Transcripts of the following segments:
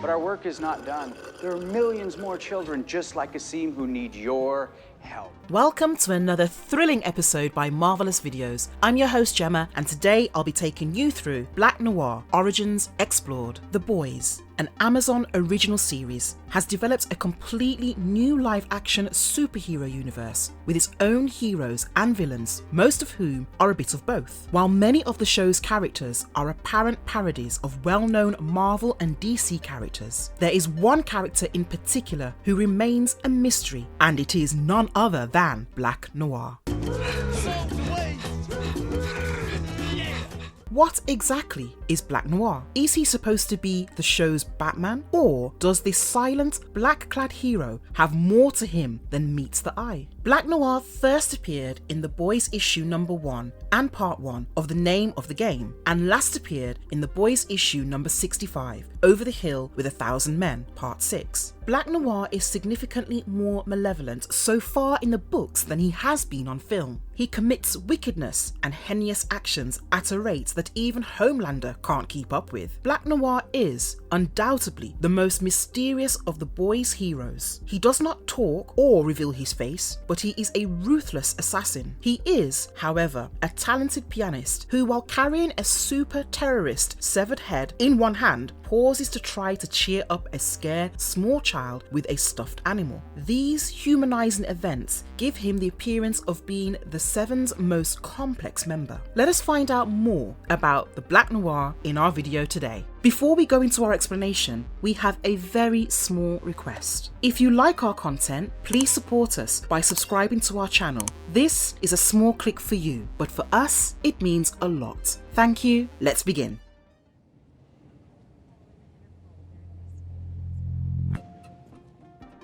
But our work is not done. There are millions more children just like Asim who need your help. Welcome to another thrilling episode by Marvelous Videos. I'm your host Gemma, and today I'll be taking you through Black Noir Origins Explored. The Boys, an Amazon original series, has developed a completely new live-action superhero universe with its own heroes and villains, most of whom are a bit of both. While many of the show's characters are apparent parodies of well-known Marvel and DC characters, there is one character in particular who remains a mystery, and it is none other than Black Noir. What exactly is Black Noir? Is he supposed to be the show's Batman? Or does this silent, black-clad hero have more to him than meets the eye? Black Noir first appeared in The Boys issue number 1 and part 1 of The Name of the Game, and last appeared in The Boys issue number 65, Over the Hill with 1,000 Men, part 6. Black Noir is significantly more malevolent so far in the books than he has been on film. He commits wickedness and heinous actions at a rate that even Homelander can't keep up with. Black Noir is, undoubtedly, the most mysterious of the Boys' heroes. He does not talk or reveal his face, but he is a ruthless assassin. He is, however, a talented pianist who, while carrying a super terrorist severed head in one hand, pauses to try to cheer up a scared small child with a stuffed animal. These humanizing events give him the appearance of being the Seven's most complex member. Let us find out more about the Black Noir in our video today. Before we go into our explanation, we have a very small request. If you like our content, please support us by subscribing to our channel. This is a small click for you, but for us, it means a lot. Thank you. Let's begin.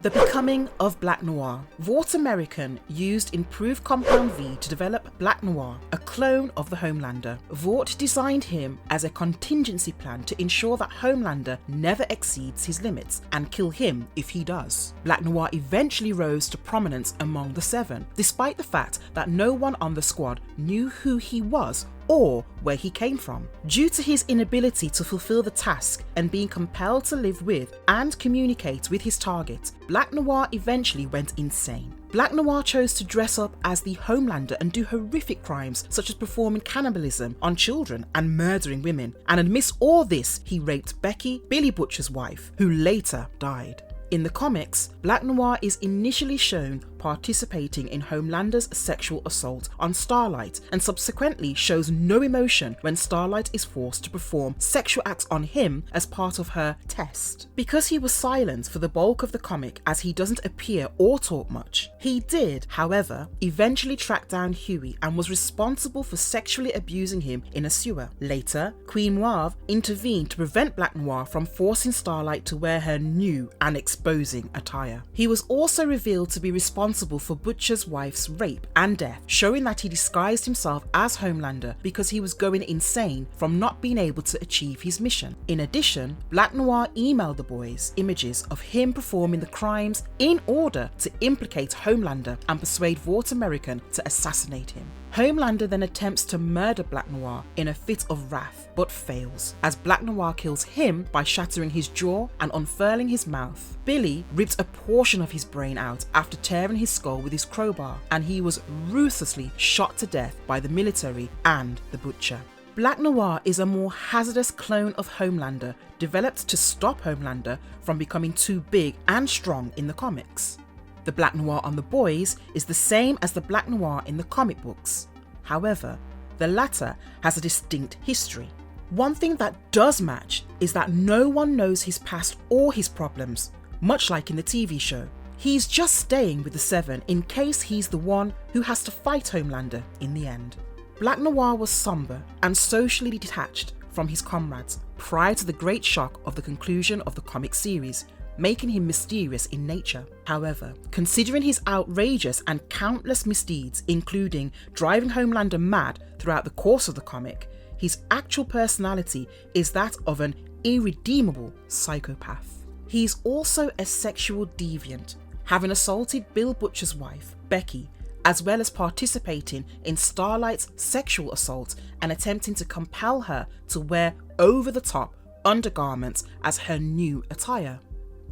The becoming of Black Noir. Vought American used improved Compound V to develop Black Noir, a clone of the Homelander. Vought designed him as a contingency plan to ensure that Homelander never exceeds his limits and kill him if he does. Black Noir eventually rose to prominence among the Seven, despite the fact that no one on the squad knew who he was or where he came from. Due to his inability to fulfill the task and being compelled to live with and communicate with his target, Black Noir eventually went insane. Black Noir chose to dress up as the Homelander and do horrific crimes such as performing cannibalism on children and murdering women, and amidst all this he raped Becky, Billy Butcher's wife, who later died. In the comics, Black Noir is initially shown participating in Homelander's sexual assault on Starlight and subsequently shows no emotion when Starlight is forced to perform sexual acts on him as part of her test. Because he was silent for the bulk of the comic as he doesn't appear or talk much, he did, however, eventually track down Huey and was responsible for sexually abusing him in a sewer. Later, Queen Mauve intervened to prevent Black Noir from forcing Starlight to wear her new and exposing attire. He was also revealed to be responsible for Butcher's wife's rape and death, showing that he disguised himself as Homelander because he was going insane from not being able to achieve his mission. In addition, Black Noir emailed the boys images of him performing the crimes in order to implicate Homelander and persuade Vought American to assassinate him. Homelander then attempts to murder Black Noir in a fit of wrath, but fails, as Black Noir kills him by shattering his jaw and unfurling his mouth. Billy ripped a portion of his brain out after tearing his skull with his crowbar, and he was ruthlessly shot to death by the military and the Butcher. Black Noir is a more hazardous clone of Homelander, developed to stop Homelander from becoming too big and strong in the comics. The Black Noir on The Boys is the same as the Black Noir in the comic books. However, the latter has a distinct history. One thing that does match is that no one knows his past or his problems, much like in the TV show. He's just staying with the Seven in case he's the one who has to fight Homelander in the end. Black Noir was somber and socially detached from his comrades prior to the great shock of the conclusion of the comic series, making him mysterious in nature. However, considering his outrageous and countless misdeeds, including driving Homelander mad throughout the course of the comic, his actual personality is that of an irredeemable psychopath. He's also a sexual deviant, having assaulted Bill Butcher's wife, Becky, as well as participating in Starlight's sexual assault and attempting to compel her to wear over-the-top undergarments as her new attire.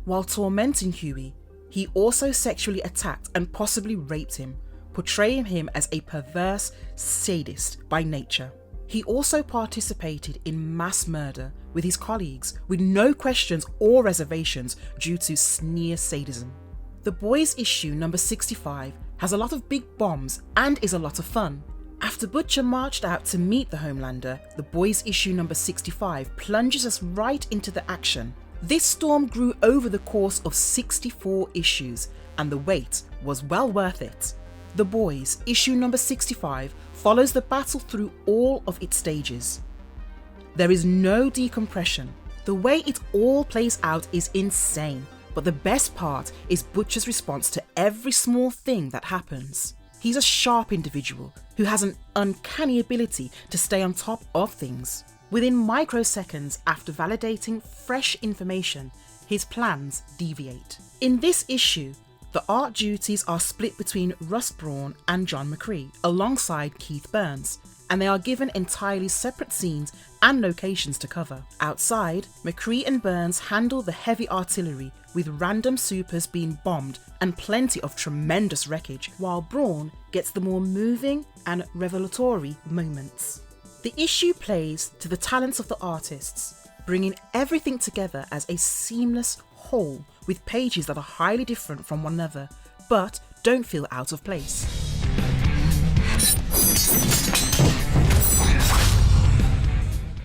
While tormenting Huey, he also sexually attacked and possibly raped him, portraying him as a perverse sadist by nature. He also participated in mass murder with his colleagues with no questions or reservations due to sneer sadism. The Boys issue number 65 has a lot of big bombs and is a lot of fun. After Butcher marched out to meet the Homelander, The Boys issue number 65 plunges us right into the action. This storm grew over the course of 64 issues, and the wait was well worth it. The Boys issue number 65 follows the battle through all of its stages. There is no decompression. The way it all plays out is insane, but the best part is Butcher's response to every small thing that happens. He's a sharp individual who has an uncanny ability to stay on top of things. Within microseconds after validating fresh information, his plans deviate. In this issue, the art duties are split between Russ Braun and John McCree, alongside Keith Burns, and they are given entirely separate scenes and locations to cover. Outside, McCree and Burns handle the heavy artillery, with random supers being bombed and plenty of tremendous wreckage, while Braun gets the more moving and revelatory moments. The issue plays to the talents of the artists, bringing everything together as a seamless whole with pages that are highly different from one another, but don't feel out of place.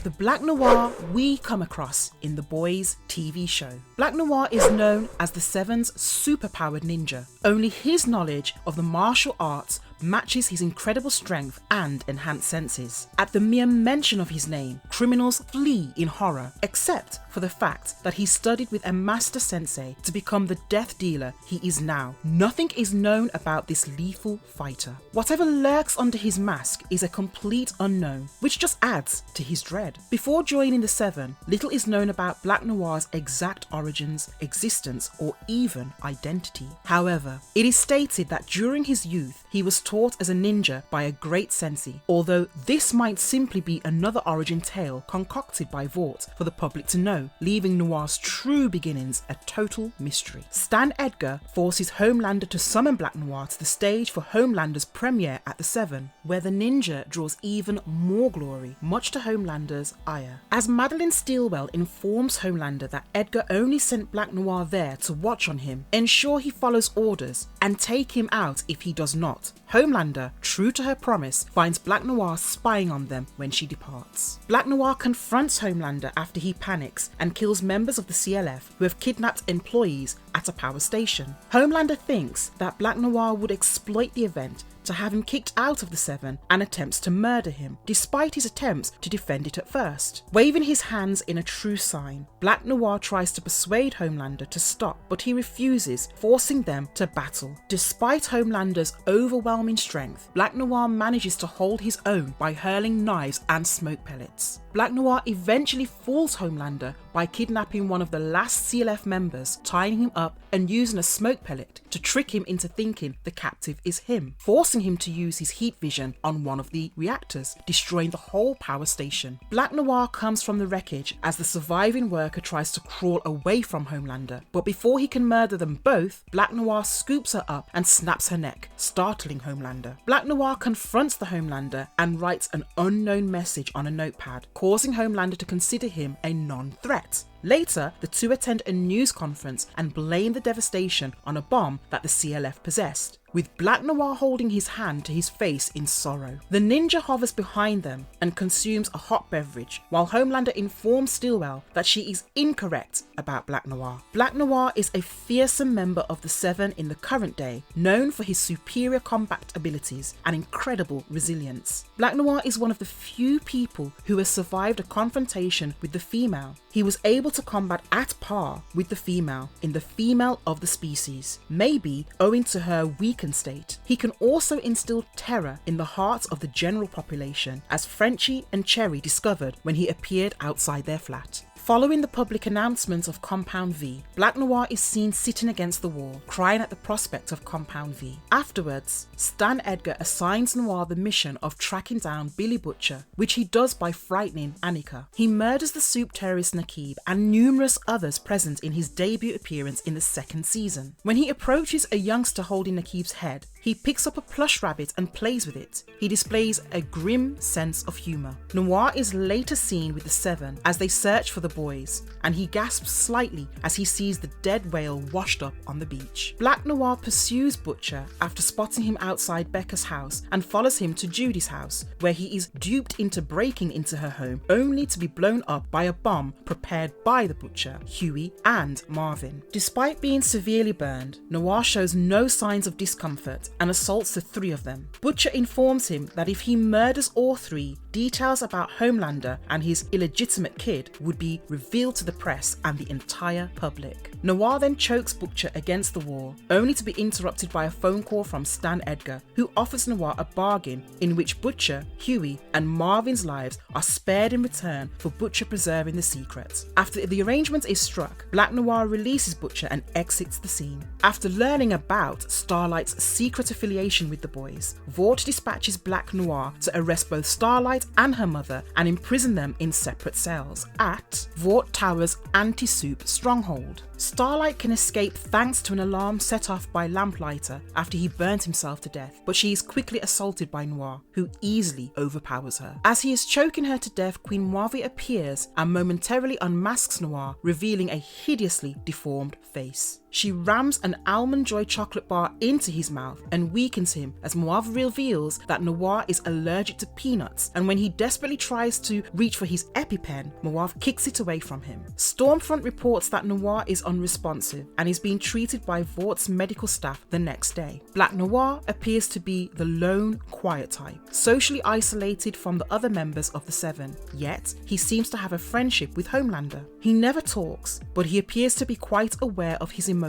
The Black Noir we come across in The Boys TV show. Black Noir is known as the Seven's superpowered ninja. Only his knowledge of the martial arts matches his incredible strength and enhanced senses. At the mere mention of his name, criminals flee in horror, except for the fact that he studied with a master sensei to become the death dealer he is now. Nothing is known about this lethal fighter. Whatever lurks under his mask is a complete unknown, which just adds to his dread. Before joining the Seven, little is known about Black Noir's exact origins, existence, or even identity. However, it is stated that during his youth, he was taught as a ninja by a great sensei, although this might simply be another origin tale concocted by Vought for the public to know, leaving Noir's true beginnings a total mystery. Stan Edgar forces Homelander to summon Black Noir to the stage for Homelander's premiere at the Seven, where the ninja draws even more glory, much to Homelander's ire. As Madeline Steelwell informs Homelander that Edgar only sent Black Noir there to watch on him, ensure he follows orders, and take him out if he does not, Homelander, true to her promise, finds Black Noir spying on them when she departs. Black Noir confronts Homelander after he panics and kills members of the CLF who have kidnapped employees at a power station. Homelander thinks that Black Noir would exploit the event to have him kicked out of the Seven and attempts to murder him, despite his attempts to defend it at first. Waving his hands in a true sign, Black Noir tries to persuade Homelander to stop, but he refuses, forcing them to battle. Despite Homelander's overwhelming strength, Black Noir manages to hold his own by hurling knives and smoke pellets. Black Noir eventually fools Homelander by kidnapping one of the last CLF members, tying him up and using a smoke pellet to trick him into thinking the captive is him, forcing him to use his heat vision on one of the reactors, destroying the whole power station. Black Noir comes from the wreckage as the surviving worker tries to crawl away from Homelander, but before he can murder them both, Black Noir scoops her up and snaps her neck, startling Homelander. Black Noir confronts the Homelander and writes an unknown message on a notepad, causing Homelander to consider him a non-threat. Later, the two attend a news conference and blame the devastation on a bomb that the CLF possessed, with Black Noir holding his hand to his face in sorrow. The ninja hovers behind them and consumes a hot beverage, while Homelander informs Steelwell that she is incorrect about Black Noir. Black Noir is a fearsome member of the Seven in the current day, known for his superior combat abilities and incredible resilience. Black Noir is one of the few people who has survived a confrontation with the female. He was able to combat at par with the female in the female of the species, maybe owing to her weakened state. He can also instill terror in the hearts of the general population, as Frenchie and Cherry discovered when he appeared outside their flat. Following the public announcement of Compound V, Black Noir is seen sitting against the wall, crying at the prospect of Compound V. Afterwards, Stan Edgar assigns Noir the mission of tracking down Billy Butcher, which he does by frightening Annika. He murders the soup terrorist Naquib and numerous others present in his debut appearance in the second season. When he approaches a youngster holding Naquib's head, he picks up a plush rabbit and plays with it. He displays a grim sense of humour. Noir is later seen with the Seven as they search for the boys, and he gasps slightly as he sees the dead whale washed up on the beach. Black Noir pursues Butcher after spotting him outside Becca's house and follows him to Judy's house, where he is duped into breaking into her home only to be blown up by a bomb prepared by the Butcher, Huey and Marvin. Despite being severely burned, Noir shows no signs of discomfort and assaults the three of them. Butcher informs him that if he murders all three, details about Homelander and his illegitimate kid would be revealed to the press and the entire public. Noir then chokes Butcher against the wall, only to be interrupted by a phone call from Stan Edgar, who offers Noir a bargain in which Butcher, Huey and Marvin's lives are spared in return for Butcher preserving the secret. After the arrangement is struck, Black Noir releases Butcher and exits the scene. After learning about Starlight's secret affiliation with the boys, Vought dispatches Black Noir to arrest both Starlight and her mother and imprison them in separate cells at Vought Tower's anti-soup stronghold. Starlight can escape thanks to an alarm set off by Lamplighter after he burnt himself to death, but she is quickly assaulted by Noir, who easily overpowers her. As he is choking her to death, Queen Mauvie appears and momentarily unmasks Noir, revealing a hideously deformed face. She rams an Almond Joy chocolate bar into his mouth and weakens him as Mauvie reveals that Noir is allergic to peanuts, and when he desperately tries to reach for his EpiPen, Mauvie kicks it away from him. Stormfront reports that Noir is unresponsive and is being treated by Vaught's medical staff the next day. Black Noir appears to be the lone, quiet type, socially isolated from the other members of the Seven, yet he seems to have a friendship with Homelander. He never talks, but he appears to be quite aware of his emotions.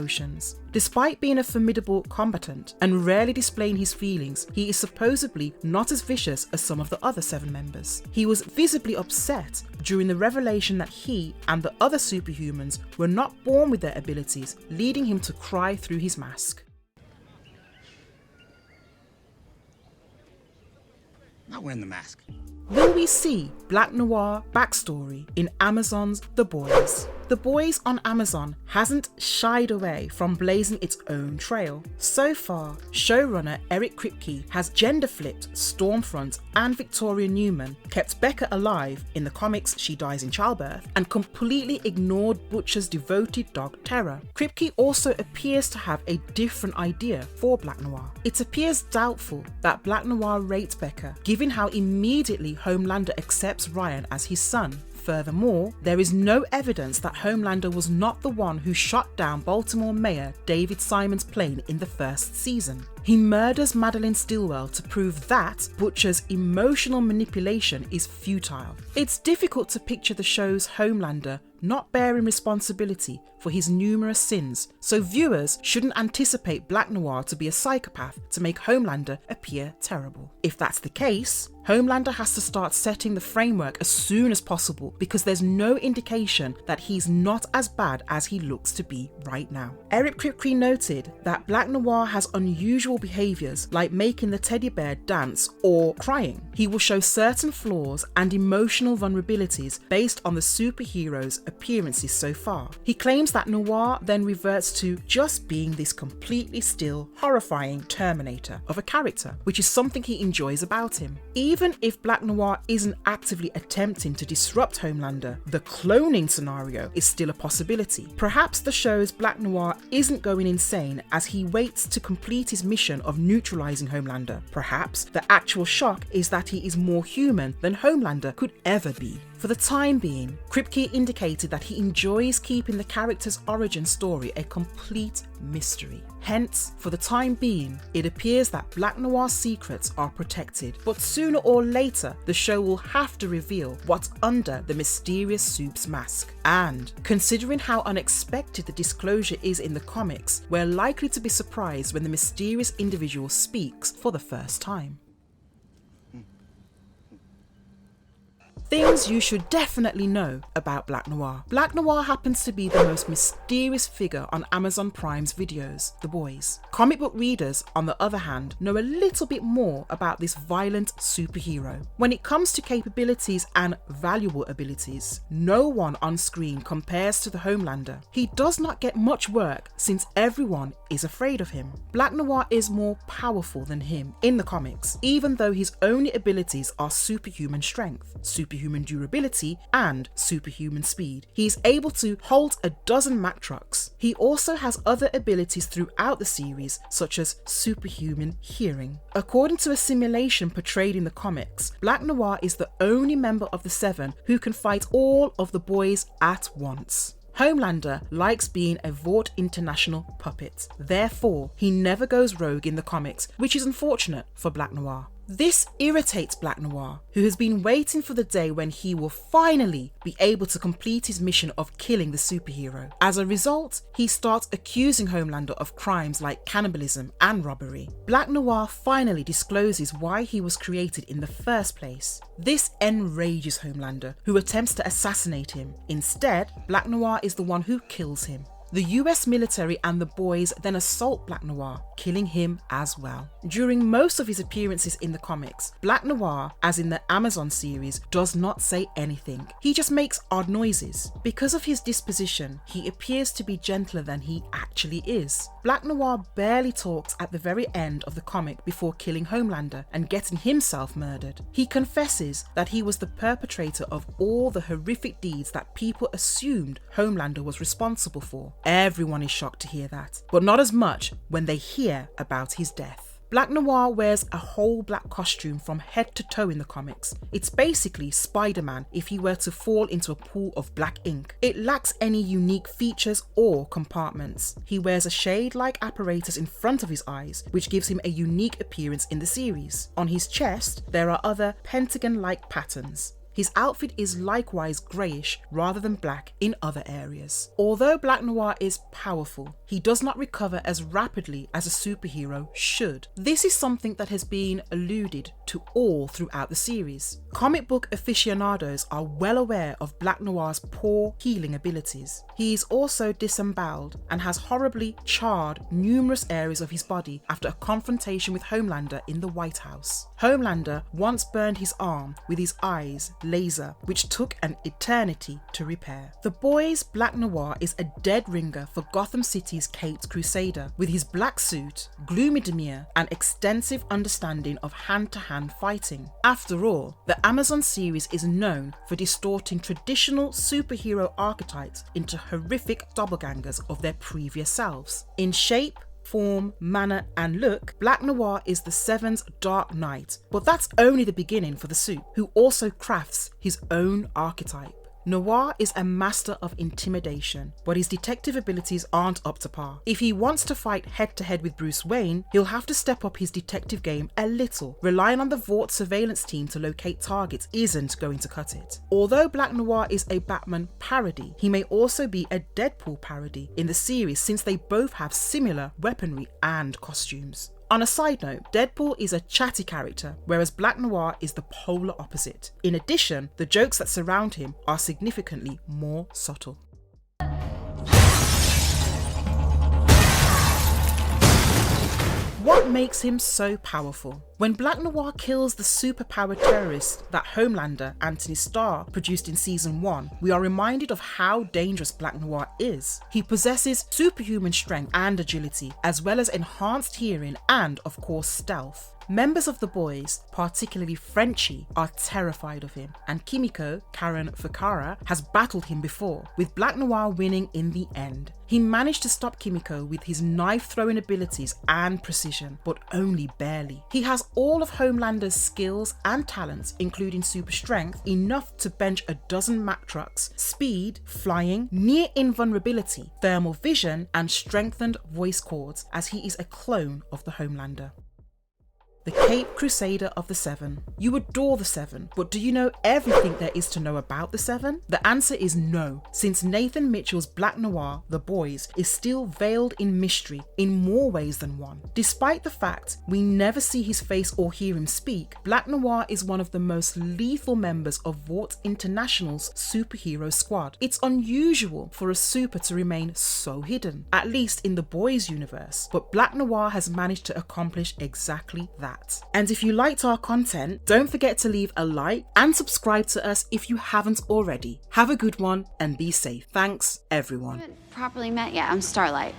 Despite being a formidable combatant and rarely displaying his feelings, he is supposedly not as vicious as some of the other Seven members. He was visibly upset during the revelation that he and the other superhumans were not born with their abilities, leading him to cry through his mask. Not wearing the mask. Will we see Black Noir backstory in Amazon's The Boys? The Boys on Amazon hasn't shied away from blazing its own trail. So far, showrunner Eric Kripke has gender-flipped Stormfront and Victoria Newman, kept Becca alive in the comics she dies in childbirth, and completely ignored Butcher's devoted dog Terra. Kripke also appears to have a different idea for Black Noir. It appears doubtful that Black Noir rates Becca, given how immediately Homelander accepts Ryan as his son. Furthermore, there is no evidence that Homelander was not the one who shot down Baltimore Mayor David Simon's plane in the first season. He murders Madeline Stillwell to prove that Butcher's emotional manipulation is futile. It's difficult to picture the show's Homelander not bearing responsibility for his numerous sins, so viewers shouldn't anticipate Black Noir to be a psychopath to make Homelander appear terrible. If that's the case, Homelander has to start setting the framework as soon as possible, because there's no indication that he's not as bad as he looks to be right now. Eric Kripke noted that Black Noir has unusual behaviours like making the teddy bear dance or crying. He will show certain flaws and emotional vulnerabilities based on the superhero's appearances so far. He claims that Noir then reverts to just being this completely still, horrifying Terminator of a character, which is something he enjoys about him. Even if Black Noir isn't actively attempting to disrupt Homelander, the cloning scenario is still a possibility. Perhaps the show's Black Noir isn't going insane as he waits to complete his mission of neutralizing Homelander. Perhaps the actual shock is that he is more human than Homelander could ever be. For the time being, Kripke indicated that he enjoys keeping the character's origin story a complete mystery. Hence, for the time being, it appears that Black Noir's secrets are protected, but sooner or later, the show will have to reveal what's under the mysterious soup's mask. And, considering how unexpected the disclosure is in the comics, we're likely to be surprised when the mysterious individual speaks for the first time. Things you should definitely know about Black Noir. Black Noir happens to be the most mysterious figure on Amazon Prime's videos, The Boys. Comic book readers, on the other hand, know a little bit more about this violent superhero. When it comes to capabilities and valuable abilities, no one on screen compares to the Homelander. He does not get much work since everyone is afraid of him. Black Noir is more powerful than him in the comics, even though his only abilities are superhuman strength, superhuman durability, and superhuman speed. He is able to hold a dozen Mack trucks. He also has other abilities throughout the series, such as superhuman hearing. According to a simulation portrayed in the comics, Black Noir is the only member of the Seven who can fight all of the boys at once. Homelander likes being a Vought International puppet. Therefore, he never goes rogue in the comics, which is unfortunate for Black Noir. This irritates Black Noir, who has been waiting for the day when he will finally be able to complete his mission of killing the superhero. As a result, he starts accusing Homelander of crimes like cannibalism and robbery. Black Noir finally discloses why he was created in the first place. This enrages Homelander, who attempts to assassinate him. Instead, Black Noir is the one who kills him. The US military and the boys then assault Black Noir, killing him as well. During most of his appearances in the comics, Black Noir, as in the Amazon series, does not say anything. He just makes odd noises. Because of his disposition, he appears to be gentler than he actually is. Black Noir barely talks at the very end of the comic before killing Homelander and getting himself murdered. He confesses that he was the perpetrator of all the horrific deeds that people assumed Homelander was responsible for. Everyone is shocked to hear that, but not as much when they hear about his death. Black Noir wears a whole black costume from head to toe in the comics. It's basically Spider-Man if he were to fall into a pool of black ink. It lacks any unique features or compartments. He wears a shade-like apparatus in front of his eyes, which gives him a unique appearance in the series. On his chest, there are other pentagon-like patterns. His outfit is likewise greyish rather than black in other areas. Although Black Noir is powerful, he does not recover as rapidly as a superhero should. This is something that has been alluded to all throughout the series. Comic book aficionados are well aware of Black Noir's poor healing abilities. He is also disemboweled and has horribly charred numerous areas of his body after a confrontation with Homelander in the White House. Homelander once burned his arm with his eyes laser, which took an eternity to repair. The Boys' Black Noir is a dead ringer for Gotham City's Caped Crusader, with his black suit, gloomy demeanor, and extensive understanding of hand-to-hand fighting. After all, the Amazon series is known for distorting traditional superhero archetypes into horrific doppelgangers of their previous selves. In shape, form, manner, and look, Black Noir is the Seven's Dark Knight, but that's only the beginning for the Suit, who also crafts his own archetype. Noir is a master of intimidation, but his detective abilities aren't up to par. If he wants to fight head-to-head with Bruce Wayne, he'll have to step up his detective game a little. Relying on the Vought surveillance team to locate targets isn't going to cut it. Although Black Noir is a Batman parody, he may also be a Deadpool parody in the series, since they both have similar weaponry and costumes. On a side note, Deadpool is a chatty character, whereas Black Noir is the polar opposite. In addition, the jokes that surround him are significantly more subtle. What makes him so powerful? When Black Noir kills the superpowered terrorist that Homelander, Anthony Starr, produced in season 1, we are reminded of how dangerous Black Noir is. He possesses superhuman strength and agility, as well as enhanced hearing and, of course, stealth. Members of the Boys, particularly Frenchie, are terrified of him, and Kimiko, Karen Fukuhara, has battled him before, with Black Noir winning in the end. He managed to stop Kimiko with his knife-throwing abilities and precision, but only barely. He has all of Homelander's skills and talents, including super strength, enough to bench a dozen Mack trucks, speed, flying, near invulnerability, thermal vision, and strengthened voice cords, as he is a clone of the Homelander. the Cape Crusader of the Seven. You adore the Seven, but do you know everything there is to know about the Seven? The answer is no, since Nathan Mitchell's Black Noir, The Boys, is still veiled in mystery in more ways than one. Despite the fact we never see his face or hear him speak, Black Noir is one of the most lethal members of Vought International's superhero squad. It's unusual for a super to remain so hidden, at least in the Boys universe, but Black Noir has managed to accomplish exactly that. And if you liked our content, don't forget to leave a like and subscribe to us if you haven't already. Have a good one and be safe. Thanks, everyone. We haven't properly met yet. I'm Starlight.